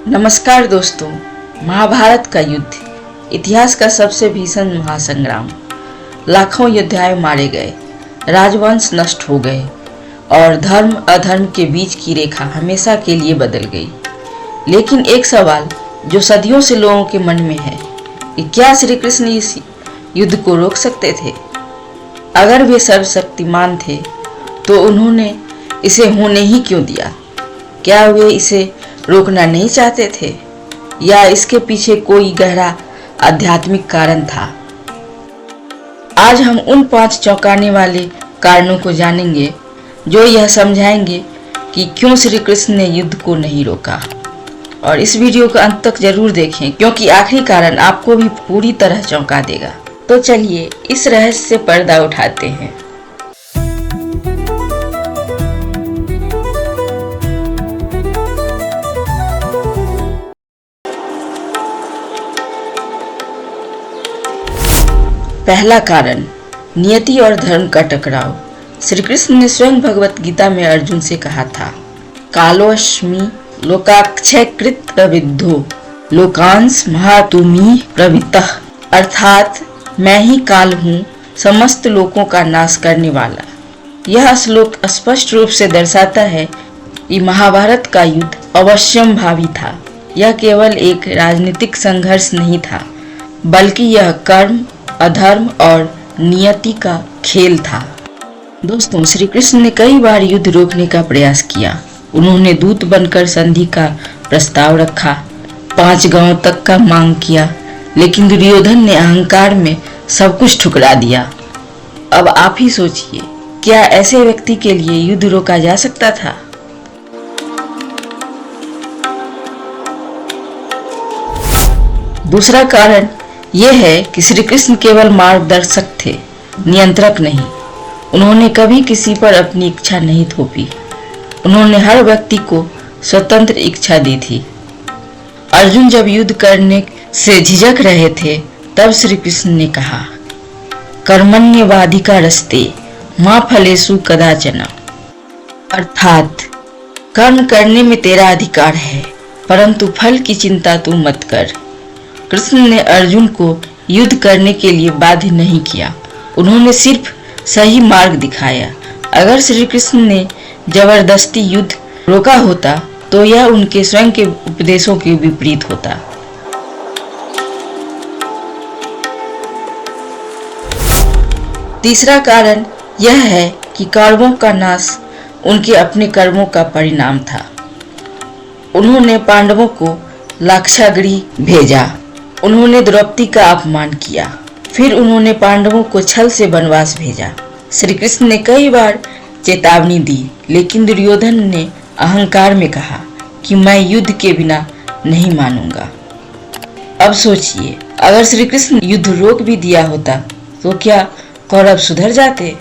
नमस्कार दोस्तों। महाभारत का युद्ध इतिहास का सबसे भीषण महासंग्राम। लाखों योद्धा मारे गए, राजवंश नष्ट हो गए और धर्म अधर्म के बीच की रेखा हमेशा के लिए बदल गई। लेकिन एक सवाल जो सदियों से लोगों के मन में है कि क्या श्री कृष्ण इस युद्ध को रोक सकते थे? अगर वे सर्वशक्तिमान थे तो उन्होंने इसे होने ही क्यों दिया? क्या वे इसे रोकना नहीं चाहते थे या इसके पीछे कोई गहरा आध्यात्मिक कारण था? आज हम उन 5 चौंकाने वाले कारणों को जानेंगे जो यह समझाएंगे कि क्यों श्री कृष्ण ने युद्ध को नहीं रोका। और इस वीडियो को अंत तक जरूर देखें क्योंकि आखिरी कारण आपको भी पूरी तरह चौंका देगा। तो चलिए इस रहस्य से पर्दा उठाते हैं। पहला कारण, नियति और धर्म का टकराव। श्री कृष्ण ने स्वयं भगवत गीता में अर्जुन से कहा था, कालोऽस्मि लोकाक्षय कृत प्रविद्धो लोकांश महातुमी प्रवृत्तः। अर्थात मैं ही काल हूँ, समस्त लोकों का नाश करने वाला। यह श्लोक स्पष्ट रूप से दर्शाता है कि महाभारत का युद्ध अवश्यंभावी था। यह केवल एक राजनीतिक संघर्ष नहीं था, बल्कि यह कर्म, अधर्म और नियति का खेल था। दोस्तों, श्री कृष्ण ने कई बार युद्ध रोकने का प्रयास किया। उन्होंने दूत बनकर संधि का प्रस्ताव रखा, 5 गांवों तक का मांग किया, लेकिन दुर्योधन ने अहंकार में सब कुछ ठुकरा दिया। अब आप ही सोचिए, क्या ऐसे व्यक्ति के लिए युद्ध रोका जा सकता था? दूसरा कारण यह है कि श्री कृष्ण केवल मार्गदर्शक थे, नियंत्रक नहीं। उन्होंने कभी किसी पर अपनी इच्छा नहीं थोपी। उन्होंने हर व्यक्ति को स्वतंत्र इच्छा दी थी। अर्जुन जब युद्ध करने से झिझक रहे थे तब श्री कृष्ण ने कहा, कर्मण्येवाधिकारस्ते मा फलेषु कदाचन। अर्थात कर्म करने में तेरा अधिकार है, परंतु फल की चिंता तू मत कर। कृष्ण ने अर्जुन को युद्ध करने के लिए बाध्य नहीं किया, उन्होंने सिर्फ सही मार्ग दिखाया। अगर श्री कृष्ण ने जबरदस्ती युद्ध रोका होता तो यह उनके स्वयं के उपदेशों के विपरीत होता। तीसरा कारण यह है कि कौरवों का नाश उनके अपने कर्मों का परिणाम था। उन्होंने पांडवों को लाक्षागृह भेजा, उन्होंने द्रौपदी का अपमान किया, फिर उन्होंने पांडवों को छल से वनवास भेजा। श्री कृष्ण ने कई बार चेतावनी दी, लेकिन दुर्योधन ने अहंकार में कहा कि मैं युद्ध के बिना नहीं मानूंगा। अब सोचिए, अगर श्री कृष्ण युद्ध रोक भी दिया होता तो क्या कौरव सुधर जाते?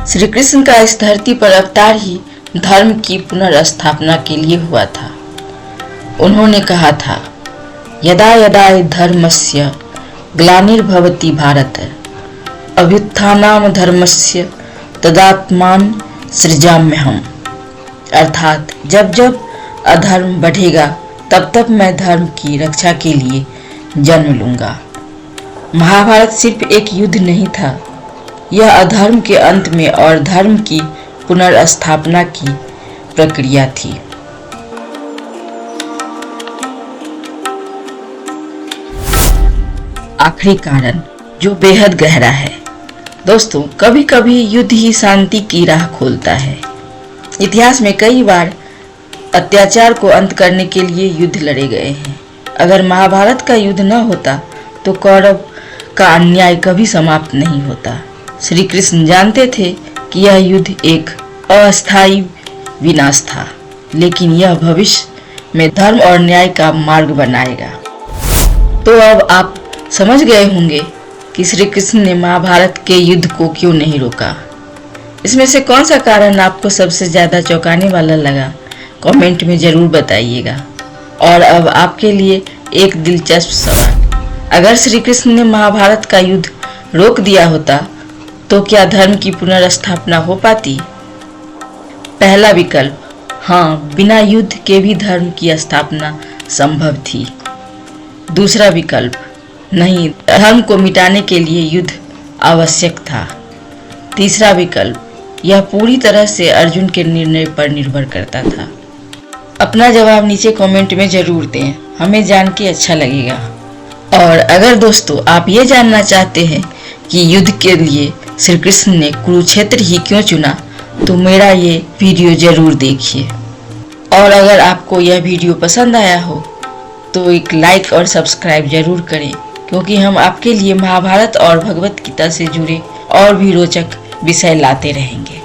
श्री कृष्ण का इस धरती पर अवतार ही धर्म की पुनर्स्थापना के लिए हुआ था। उन्होंने कहा था, यदा यदा धर्मस्य ग्लानिर्भवति भारत अभ्युत्थानं धर्मस्य तदात्मान सृजाम्यहम्। अर्थात जब जब अधर्म बढ़ेगा तब तब मैं धर्म की रक्षा के लिए जन्म लूंगा। महाभारत सिर्फ एक युद्ध नहीं था, यह अधर्म के अंत में और धर्म की पुनर्स्थापना की प्रक्रिया थी। आखिरी कारण जो बेहद गहरा है। दोस्तों, कभी कभी युद्ध ही शांति की राह खोलता है। इतिहास में कई बार अत्याचार को अंत करने के लिए युद्ध लड़े गए हैं। अगर महाभारत का युद्ध न होता तो कौरव का अन्याय कभी समाप्त नहीं होता। श्री कृष्ण जानते थे कि यह युद्ध एक अस्थायी विनाश था, लेकिन यह भविष्य में धर्म और न्याय का मार्ग बनाएगा। तो अब आप समझ गए होंगे कि श्री कृष्ण ने महाभारत के युद्ध को क्यों नहीं रोका। इसमें से कौन सा कारण आपको सबसे ज्यादा चौंकाने वाला लगा? कमेंट में जरूर बताइएगा। और अब आपके लिए एक दिलचस्प सवाल, अगर श्री कृष्ण ने महाभारत का युद्ध रोक दिया होता तो क्या धर्म की पुनर्स्थापना हो पाती? पहला विकल्प, हाँ, बिना युद्ध के भी धर्म की स्थापना संभव थी। दूसरा विकल्प, नहीं, धर्म को मिटाने के लिए युद्ध आवश्यक था। तीसरा विकल्प, यह पूरी तरह से अर्जुन के निर्णय पर निर्भर करता था। अपना जवाब नीचे कमेंट में जरूर दें, हमें जान के अच्छा लगेगा। और अगर दोस्तों आप ये जानना चाहते हैं कि युद्ध के लिए श्री कृष्ण ने कुरुक्षेत्र ही क्यों चुना, तो मेरा ये वीडियो जरूर देखिए। और अगर आपको यह वीडियो पसंद आया हो तो एक लाइक और सब्सक्राइब जरूर करें, क्योंकि हम आपके लिए महाभारत और भगवत गीता से जुड़े और भी रोचक विषय लाते रहेंगे।